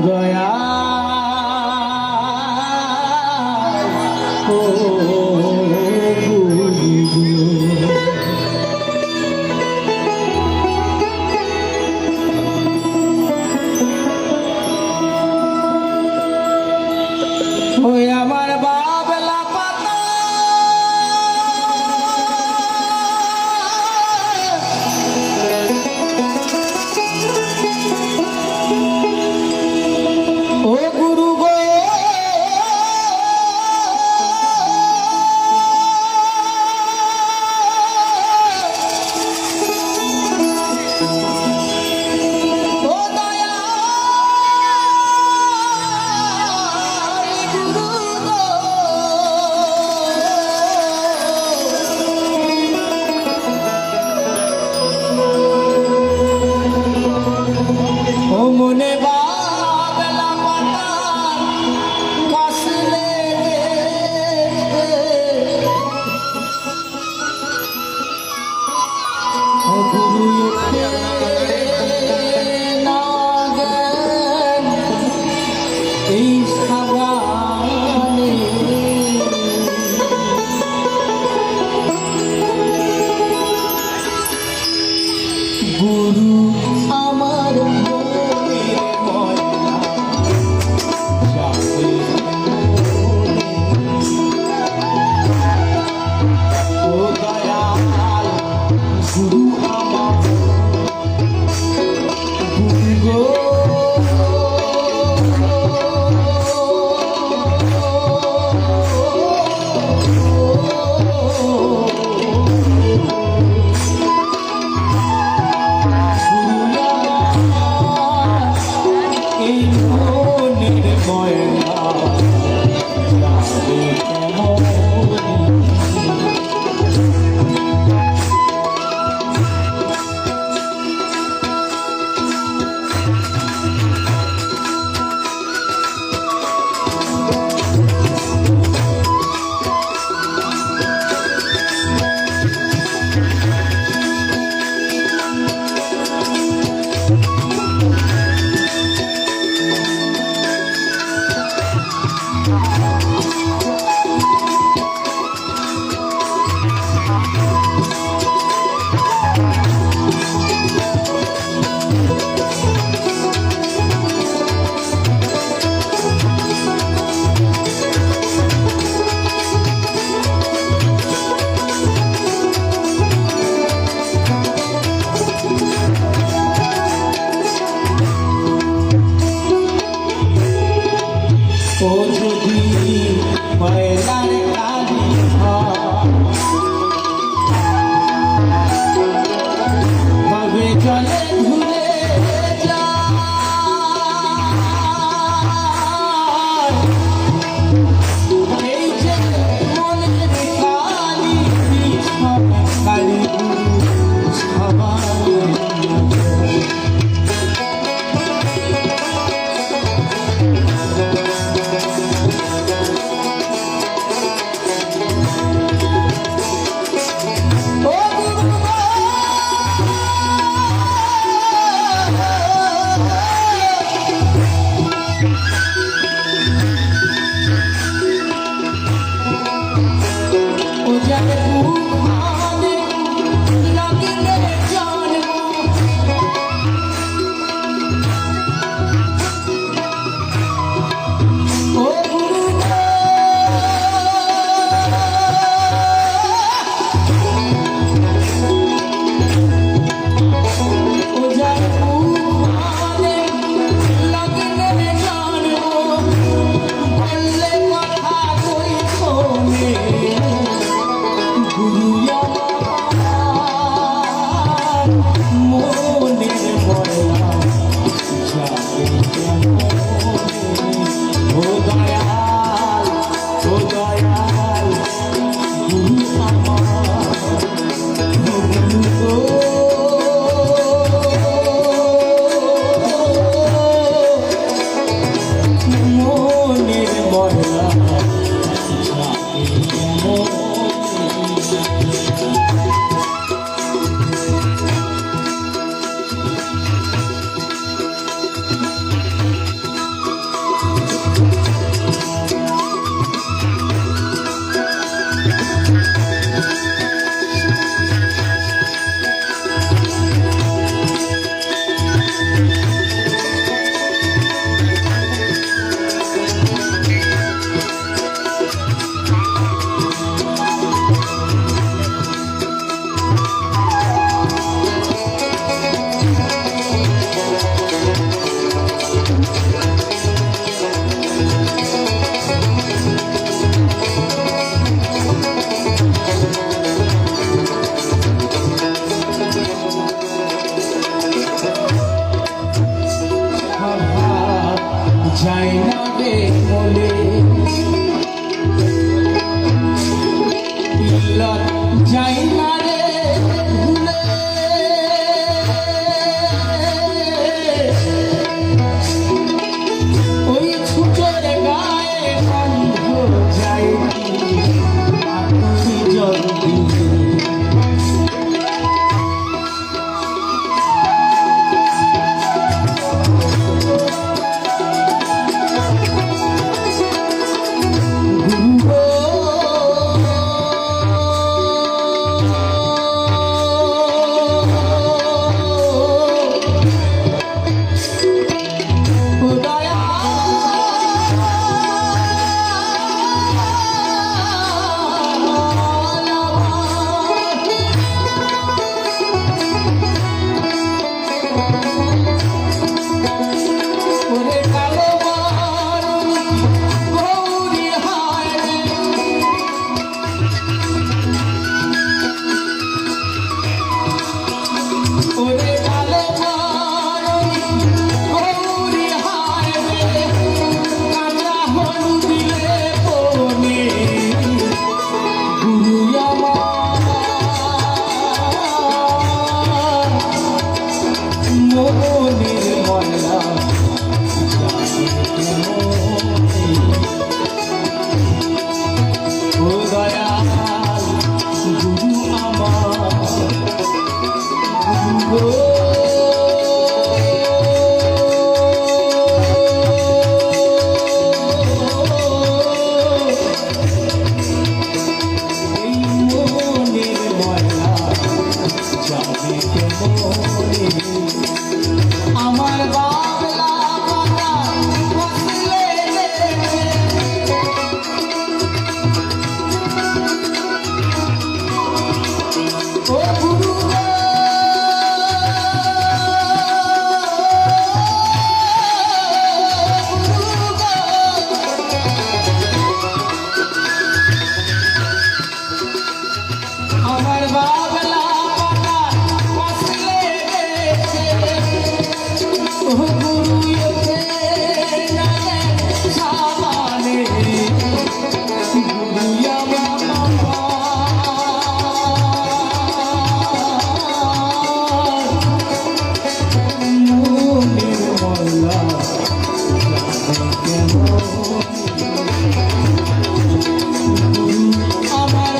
দয়া ওই আমার বাবলা পাতা ও গুরু গো ও দয়া ও মনে বাবলা পাতা কাশলে ও গুরু না জ্ঞান এই সাগানে গুরু আমার গুরু আমার গুরু গো যায় না রে বলে যায় না রে ভুলে ওই ছুটোর গায়ে বন্ধ যায় আপনি জলদি আমার বাংলা কথা বসলে ও গুরু আমার বাংলা কথা বসলে ও গুরু না সামানে গুরুয়া বাবা মনের মল্লা আমার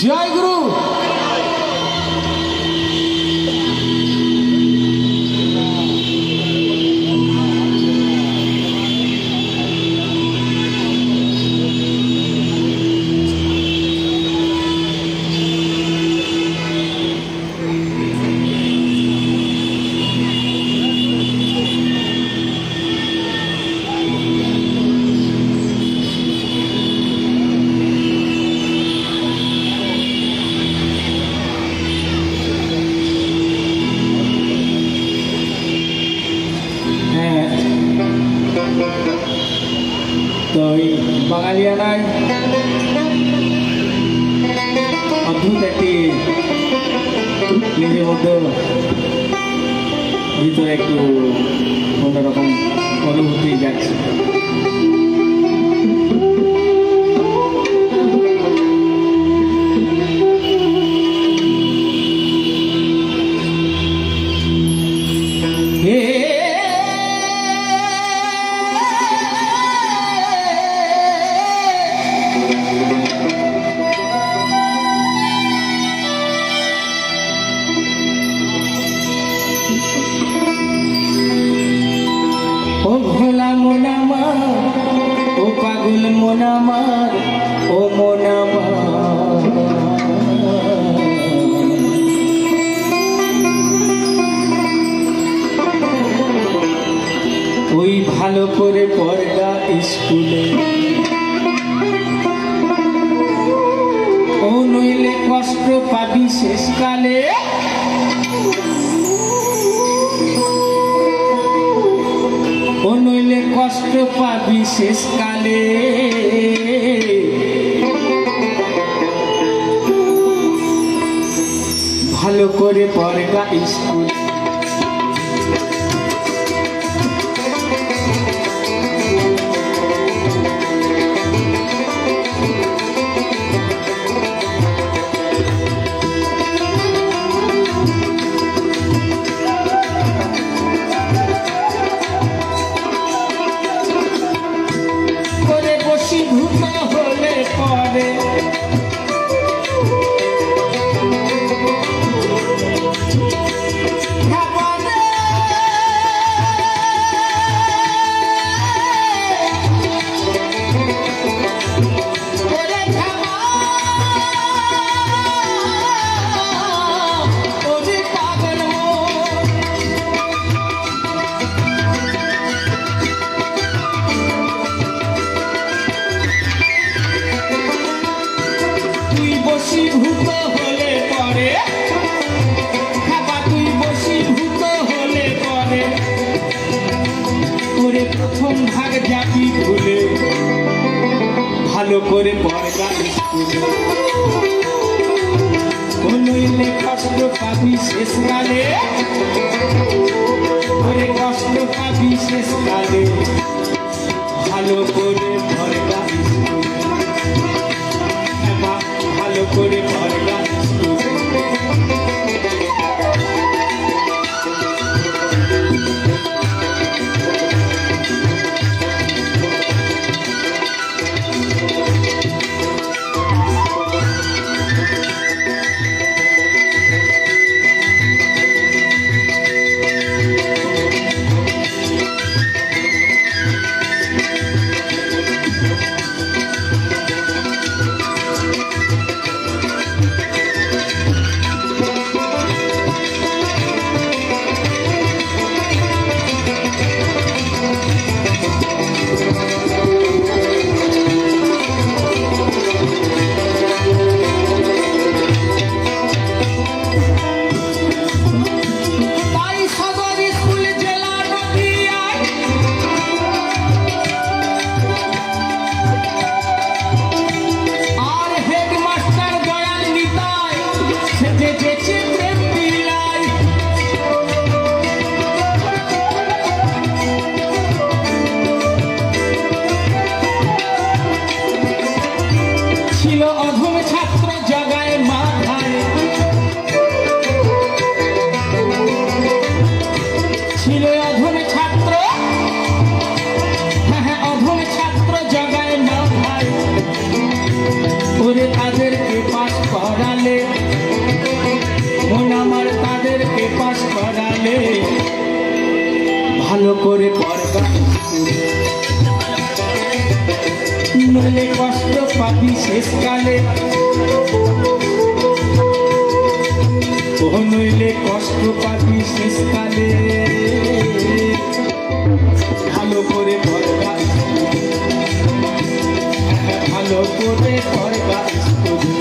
জয় গুরু তো এই বাঙালিয়ানায় অদ্ভুত একটি নিজের মধ্যে ভিতরে একটু অন্যরকম অনুভূতি যাচ্ছে। মন আমার, ও মন আমার, ওই ভালো করে পড়গা স্কুলে, ও নইলে কষ্ট পাবি শেষকালে। ও নইলে কষ্ট পাবি শেষকালে। ভালো করে পড়গা স্কুল, ভূত হলে পরে বশীভূত হলে পরে, খাবা তুই বশীভূত হলে পরে, তোরে প্রথম ভাগ যাবি ভুলে। ভালো করে পড়গা স্কুলে, ও নইলে কষ্ট পাবি শেষকালে। তোরে কষ্ট পাবি শেষকালে। ভালো করে পড়গা স্কুলে, ভালো করে পড়গা স্কুলে। ছিল অধম ছাত্র জগায় মাথায়, ছিল অধম ছাত্র, হ্যাঁ অধম ছাত্র জগায় মাথায়। ওরে তাদেরকে পাস করালে, মন আমার তাদেরকে পাস করালে। ভালো করে পড়গা নইলে কষ্ট পাবি শেষকালে। ও নইলে কষ্ট পাবি শেষকালে। ভালো করে পড়গা, ভালো করে পড়গা স্কুলে।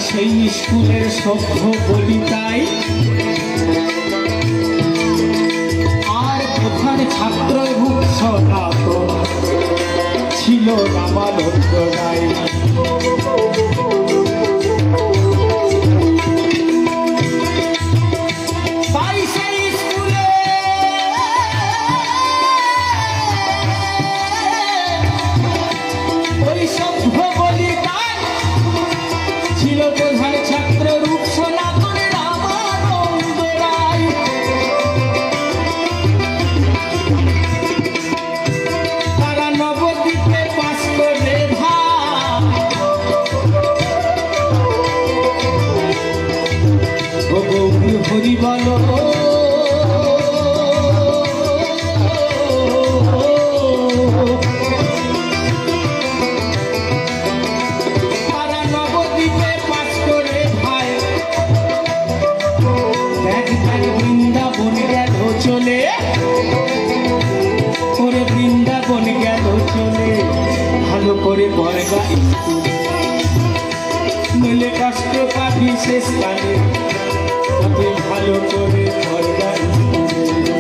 সেই স্কুলের সভ্য বলি তাই, আর প্রধান ছাত্র রূপ সনাতন ছিল রামানন্দ রায়। তাই সেই স্কুলে ওই সভ্য বলি তাই ছিল প্রধান ছাত্র রূপ সনাতন রামানন্দ রায়। তারা নবদ্বীপে বাস করে ভাই, ও গৌরী হরি বলো, তারা নবদ্বীপে বাস করে ভাই। দেখ দেখ বৃন্দাবন গেল চলে, ওরে বৃন্দাবন গেল চলে, ভালো করে বর্গা স্কুল, নইলে কষ্ট পাবি শেষ কালে, তবে ভালো করে বর্গা স্কুলে।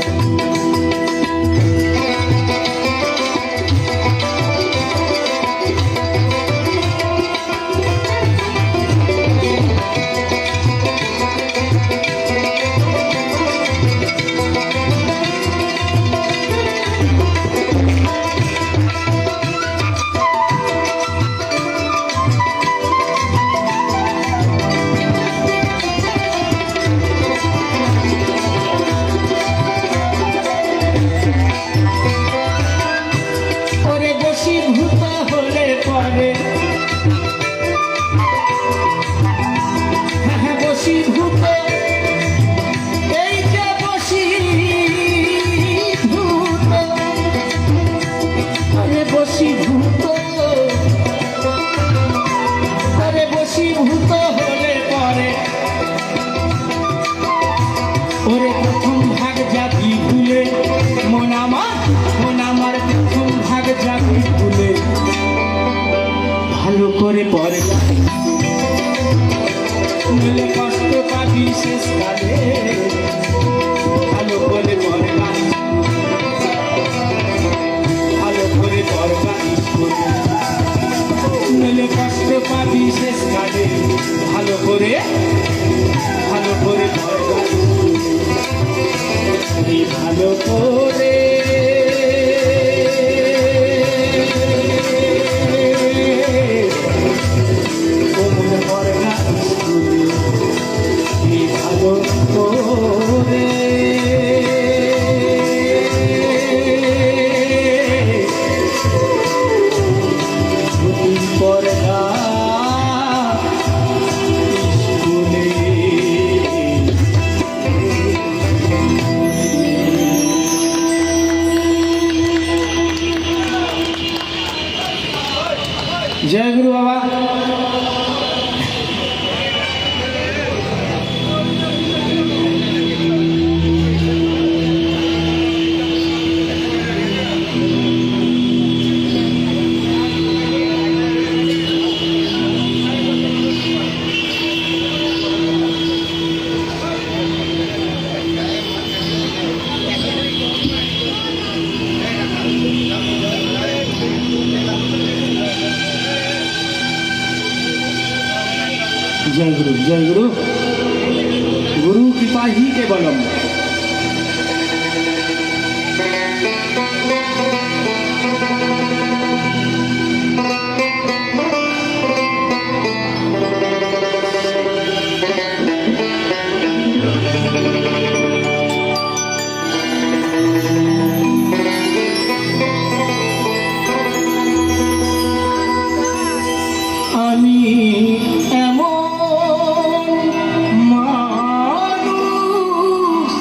ওরে বশীভূত হলে পরে, হ্যাঁ বশীভূত, এই যে বশীভূত, আরে বশীভূত, আরে বশীভূত হলে পরে, ওরে প্রথম ভাগ যাবি ভুলে, মন আমার প্রথম ভাগ যাবি ভুলে, ভালো করে পরে নইলে কষ্ট পাবি শেষ কালে, ভালো করে পরে ভালো করে পড়বা স্কুলে, নইলে কষ্ট পাবি শেষ কালে, ভালো করে পড়বা স্কুলে, ভালো করে কোমল পড়বা স্কুলে, ভালো করে পড়বা স্কুলে। जय गुरु बाबा। जय गुरु, जय गुरु। गुरु कृपा ही केवलम। এমন মানুষ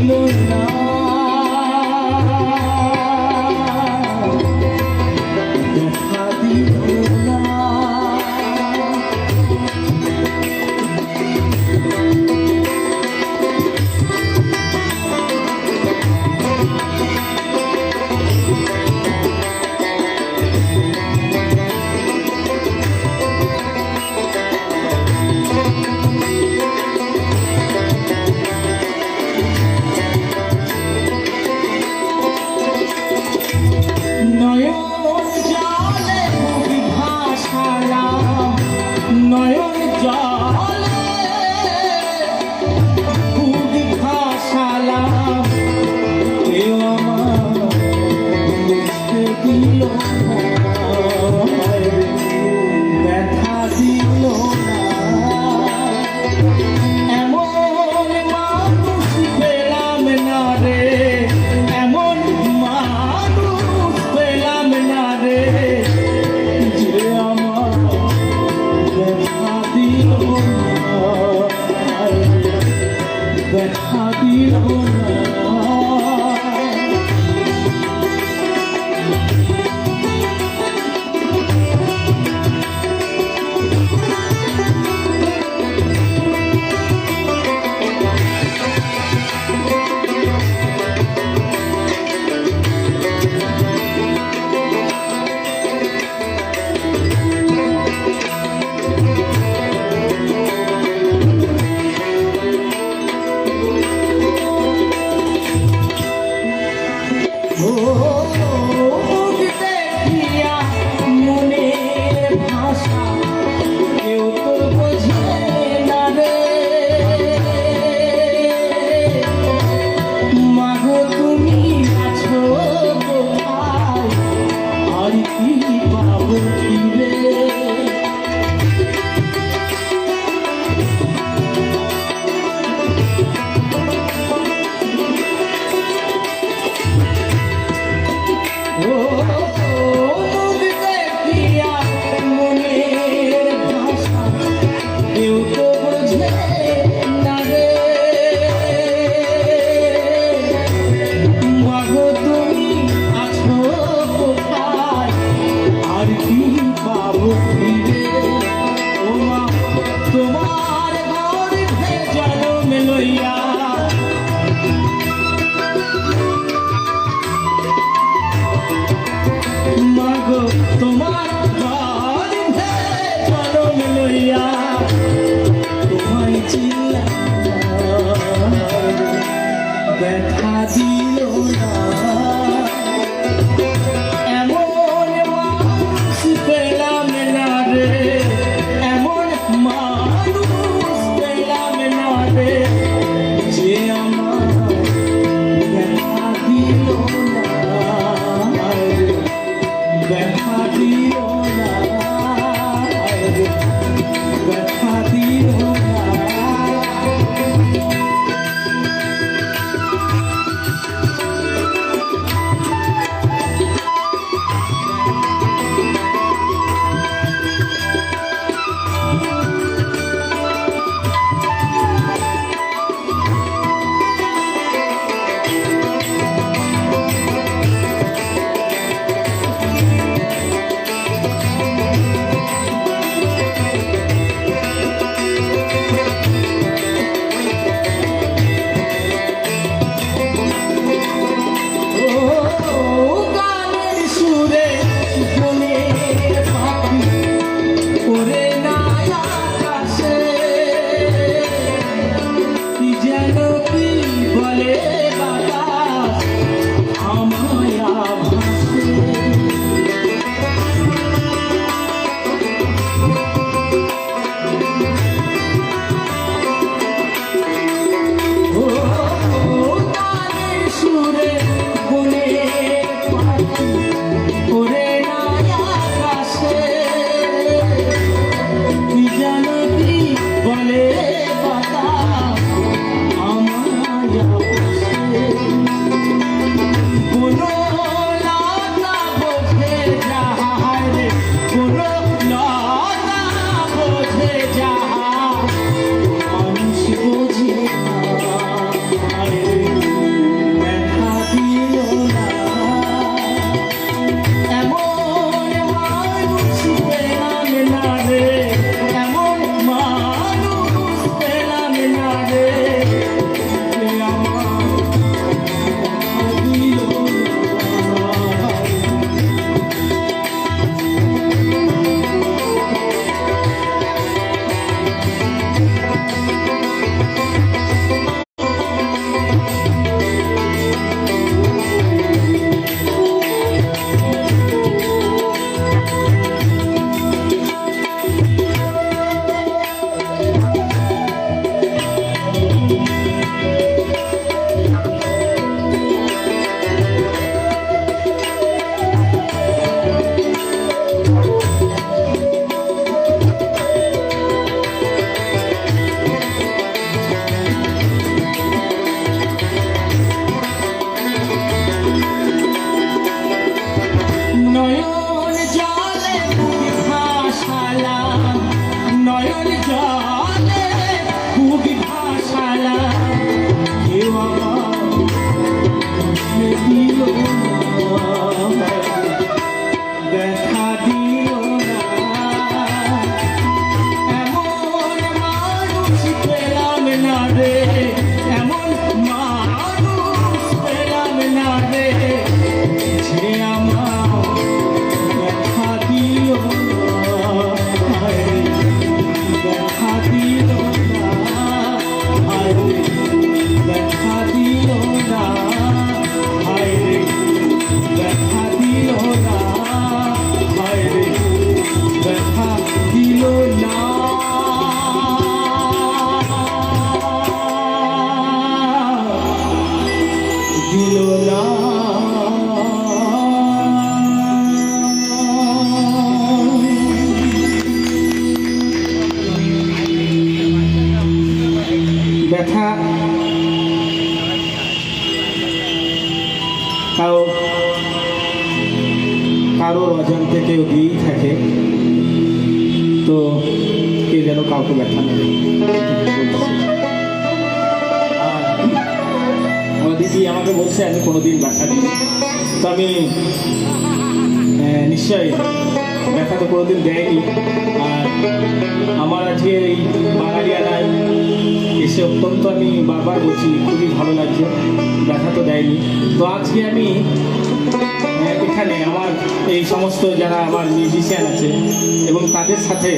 দিল না দেখা দিল না দেখা দিল না তোমার জনম লইয়া তোমায় চিল্লা দেখা দিল না এমন মানুষ পেলাম না রে এমন মানুষ পেলাম না রে যে আমার দেখা দিল না দেখা দিল না দেখা দিল না কারো কারোর অজান্তে কেউ দিয়েই থাকে, তো কে যেন কাউকে ব্যথা নেবে। আর আমার দিদি আমাকে বলছে আমি কোনোদিন ব্যথা দিই, তো আমি নিশ্চয়ই ব্যথা তো কোনোদিন দেয়নি। আর আমার আজকে এই বাঙালিয়ানায় এসে অত্যন্ত আমি বারবার বলছি খুবই ভালো লাগছে, ব্যথা তো দেয়নি। তো আজকে আমি এখানে আমার এই সমস্ত যারা আমার মিউজিশিয়ান আছে এবং তাদের সাথে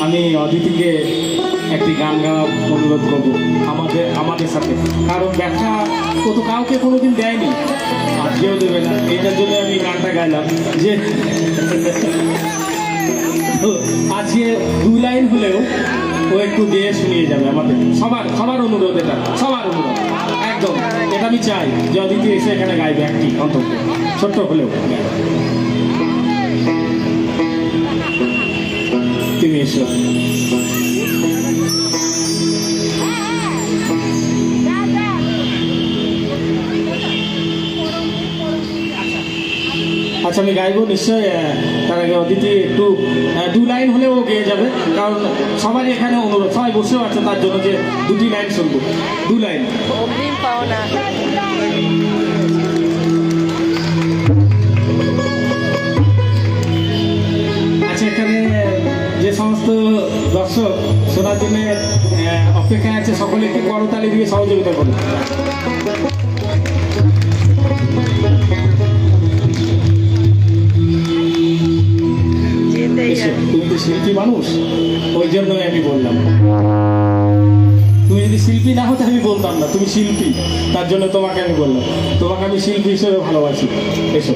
আমি অদিতিকে একটি গান গাওয়ার অনুরোধ করবো আমাদের সাথে, কারণ ব্যথা ও তো কাউকে কোনোদিন দেয়নি, আজকেও দেবে না। এইটার জন্য আমি গানটা গাইলাম যে আজকে 2 লাইন হলেও ও একটু গেয়ে শুনিয়ে যাবে আমাদের সবার অনুরোধ, এটা সবার অনুরোধ একদম। এটা আমি চাই যে অদিতি এসে এখানে গাইবে একটি অন্তত, ছোট্ট হলেও। তুমি এসো। আচ্ছা আমি গাইবো নিশ্চয়ই, তার আগে অদিতি একটু 2 লাইন হলেও গেয়ে যাবে, কারণ সবারই এখানে অনুরোধ, সবাই বসেও আছে তার জন্য যে 2টি লাইন শুনবো। 2 লাইন। আচ্ছা এখানে যে সমস্ত দর্শক শোনার জন্য অপেক্ষায় আছে সকলে একটু করতালি দিয়ে সহযোগিতা করুন। তুমি তো শিল্পী মানুষ, ওই জন্যই আমি বললাম। তুমি যদি শিল্পী না হতে আমি বলতাম না, তুমি শিল্পী, তার জন্য তোমাকে আমি বললাম। তোমাকে আমি শিল্পী হিসেবে ভালোবাসি। এসো।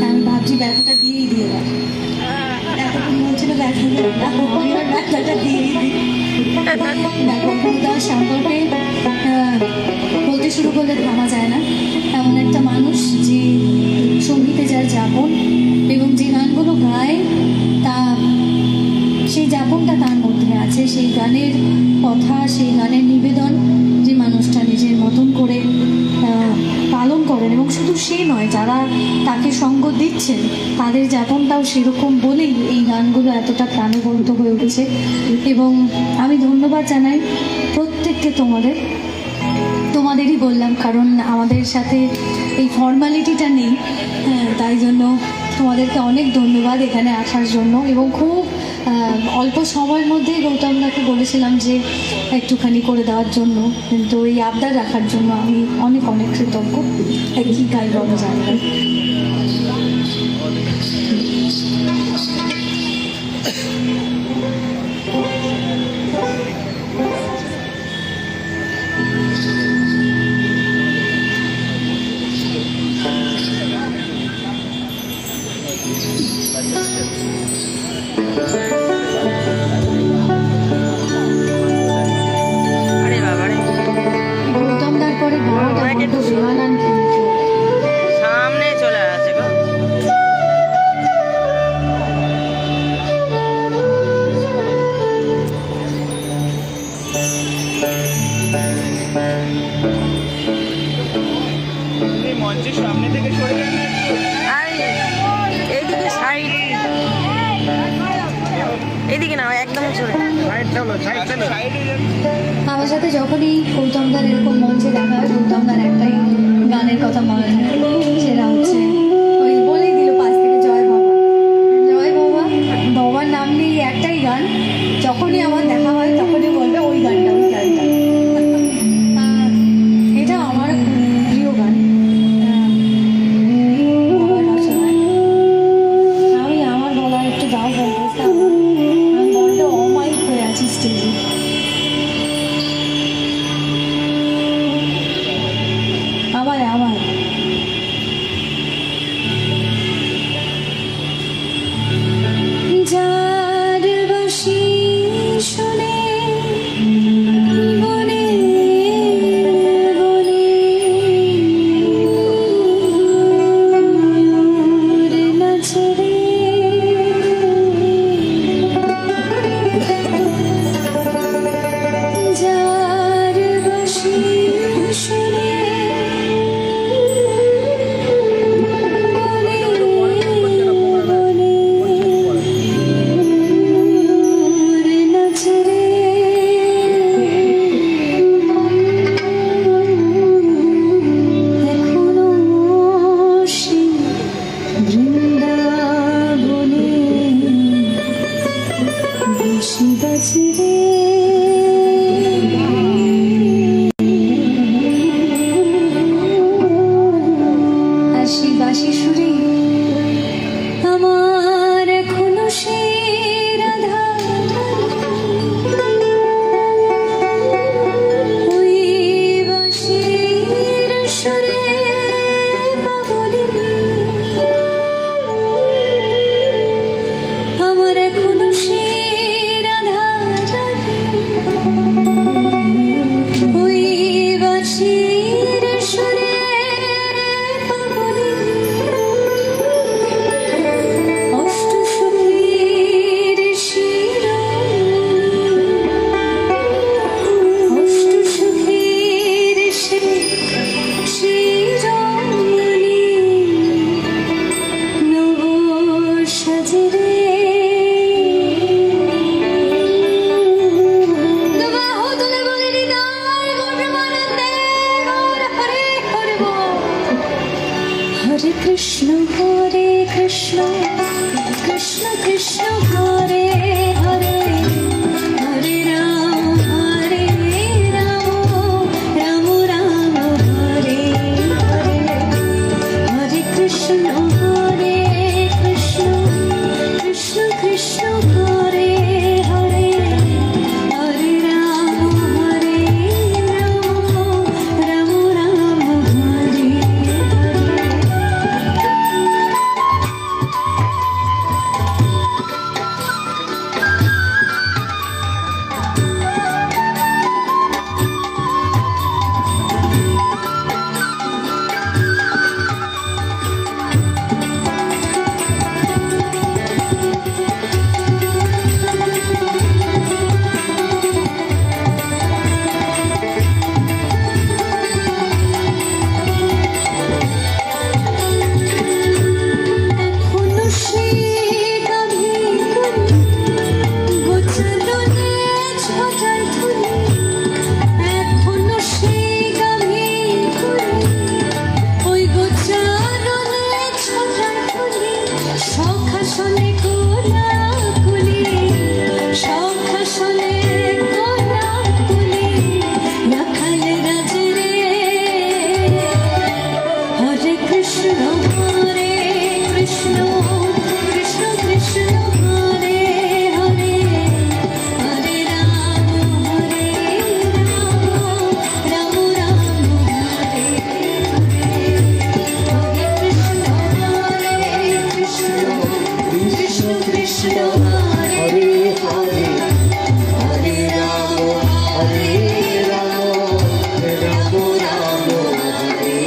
আমি ভাবছি ব্যথাটা দিয়েই দিয়ে এতক্ষণ বলছিল ব্যথা দিয়ে ব্যথাটা দিয়েই দিই। তার সম্পর্কে বলতে শুরু করলে থামা যায় না। এমন একটা মানুষ যে সঙ্গীতে যার যাপন এবং যে গানগুলো গায় তা সেই যাপনটা তার মধ্যে আছে, সেই গানের কথা, সেই গানের নিবেদন যে মানুষটা নিজের মতন করে পালন করেন। এবং শুধু সে নয়, যারা তাকে সঙ্গ দিচ্ছেন তাদের যাপনটাও সেরকম বলেই এই গানগুলো এতটা প্রাণবন্ত হয়ে উঠেছে। এবং আমি ধন্যবাদ জানাই প্রত্যেককে, তোমাদেরই বললাম, কারণ আমাদের সাথে এই ফর্মালিটিটা নেই, তাই জন্য তোমাদেরকে অনেক ধন্যবাদ এখানে আসার জন্য। এবং খুব অল্প সময়ের মধ্যেই গৌতমদাকে বলেছিলাম যে একটুখানি করে দেওয়ার জন্য, কিন্তু এই আবদার রাখার জন্য আমি অনেক অনেক কৃতজ্ঞ। কি গাইব আমি জানি না। গৌতমদার পরে সামনে চলে আসে গো। মঞ্চের সামনে থেকে সরে যান। এইদিকে সাইড, এইদিকে না, একদম চলে আমার সাথে যখনই গৌতমদার এরকম মঞ্চে দেখা হয়, গৌতমদার একটাই গানের কথা মনে থাকে, সেটা হচ্ছে ওই বলেই দিল পাশ থেকে, জয় বাবা। জয় বাবা, বাবার নাম নিয়ে একটাই গান, যখনই আমার দেখা হয় তখনই বলবে ওই গানটা, ওই গানটা। এটা আমার প্রিয় গান। আমি আমার গলা একটু গাও বলতে, আমি বড্ড অমায়িক হয়ে আছি স্টেজে। আমার বাঁশি সুরে আমার এখনো সেই রাধা ওই বাঁশির সুরে বাবুলিনি আমার এখনো সেই রাধা জানি ওই বাঁশির সুরে অষ্ট সখীর অষ্ট সখীর শিরোমণি নব সাজরে বাহু তুলে বলে হৃদয় গৌরবানন্দে গৌর হরে হরে বল। হরে কৃষ্ণ কৃষ্ণ কৃষ্ণ হরে হরে হরে রাম রাম রাম হরে হরে হরে কৃষ্ণ কৃষ্ণ কৃষ্ণ হরে হরে হরে রাম রাম রাম হরে হরে এখনো সেই গাভী গোছালনে ছটার ধুলি এখনো সেই গাভী ওই গোছালনে ছটার ধুলি সখাসনে কোলাকুলি সখাসনে কোলাকুলি রাখাল রাজরে হরে কৃষ্ণ কৃষ্ণ কৃষ্ণ হরে হরে হরে রাম রাম রাম হরে হরে হরে কৃষ্ণ কৃষ্ণ হরে হরে হরে রাম রাম রাম হরে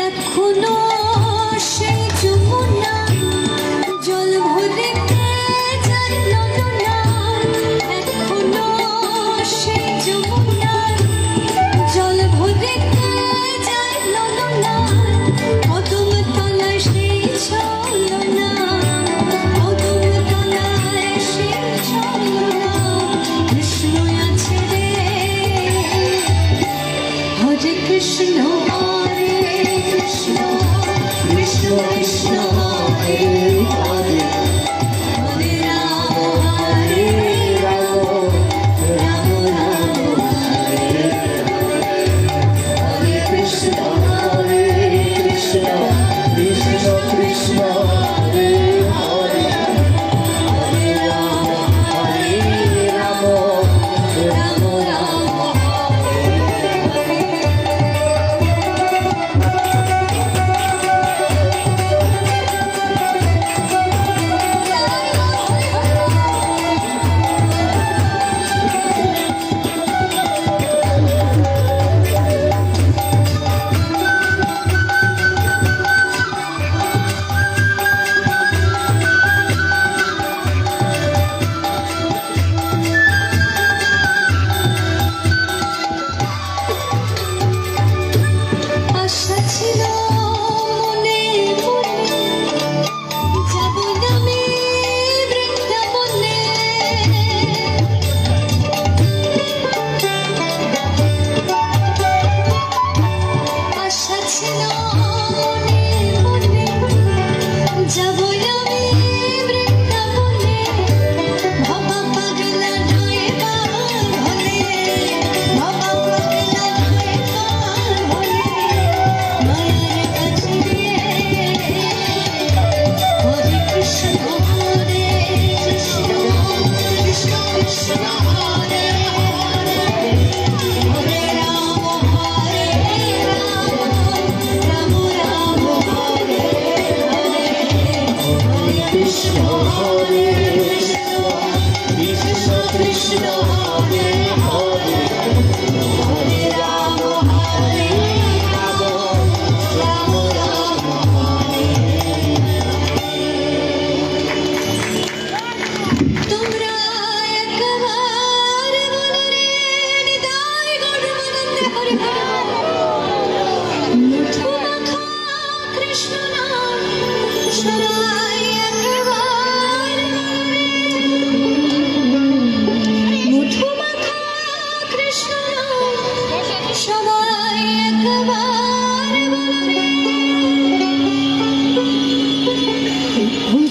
এখনো সেই যমুনা জল ভরিতে যাইল না এখনো সেই যমুনা জল ভরিতে যাইল না কদম তলায় সেই ছলনা কদম তলায় সেই ছলনা কৃষ্ণ আছে রে হরে কৃষ্ণ কৃষ্ণ কৃষ্ণ হরে হরে হরে রাম রাম হরে হরে কৃষ্ণ কৃষ্ণ কৃষ্ণ হরে হরে হরে রাম রাম রাম হরে হরে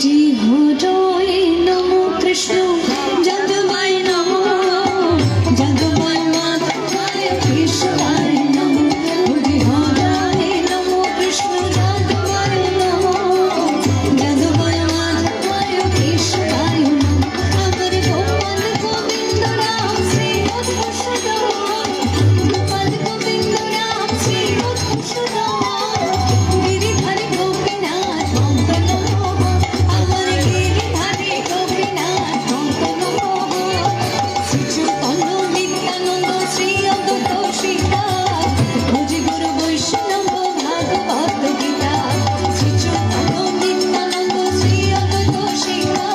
হরি হরয় নমো কৃষ্ণ যাদবায় নমো যাদবায় মাধবায় কৃষ্ণায় নমো হরি হরয় নমো কৃষ্ণ যাদবায় নমো যাদবায় মাধবায় কৃষ্ণায় নমো আমার গোপাল গোবিন্দ রাম শ্রী মধুসূদন গোপাল গোবিন্দ রাম শ্রী মধুসূদন গিরিধারী গোপীনাথ অন্ত নমঃ আমার গিরিধারী গোপীনাথ অন্ত নমঃ শ্রী চৈতন্য নিত্যানন্দ শ্রী অদ্বৈত সীতা ভজি গুরু বৈষ্ণব ভাগবত গীতা শ্রী চৈতন্য নিত্যানন্দ শ্রী অদ্বৈত সীতা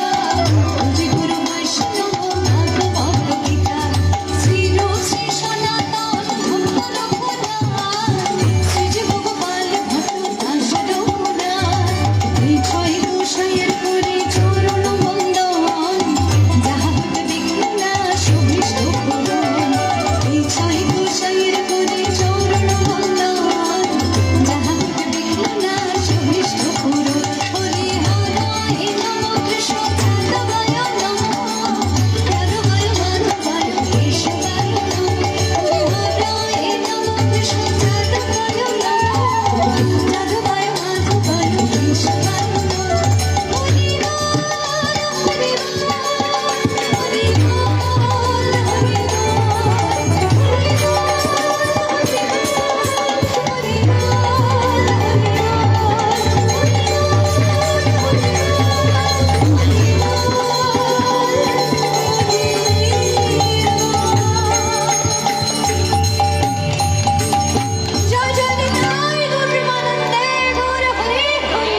ভজি গুরু বৈষ্ণব ভাগবত গীতা শ্রী রূপ শ্রী সনাতন ভক্ত রঘুনাথ শ্রী জীব গোপাল ভট্ট দাস রঘুনাথ এই ছয় গোসাইয়ের করে চরণ বন্দন যাহা হতে বিঘ্ন নাশ অভীষ্ট পূরণ এই ছয় গোসাইয়ের করে চরণ বন্দন যাহা হতে বিঘ্ন নাশ অভীষ্ট পূরণ হরি হরায় নমো কৃষ্ণ যাদবায় নমো যাদবায় মাধবায় কেশবায় নমো হরি হরায় নমো কৃষ্ণ যাদবায় নমো যাদবায় মাধবায় কেশবায় নমো হরি বল হরি বল হরি বল হরি জয় জয় নিতাই গৌর প্রেমানন্দে গৌর হরি হরি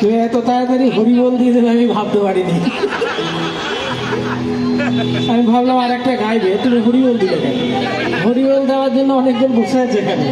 তুমি এত তাড়াতাড়ি হরিবল দিয়ে দেবে আমি ভাবতে পারিনি। আমি ভাবলাম আর একটা গাইবে, তুমি হরিবল দিলে কেন? হরিবল দেওয়ার জন্য অনেকজন বসে আছে এখানে।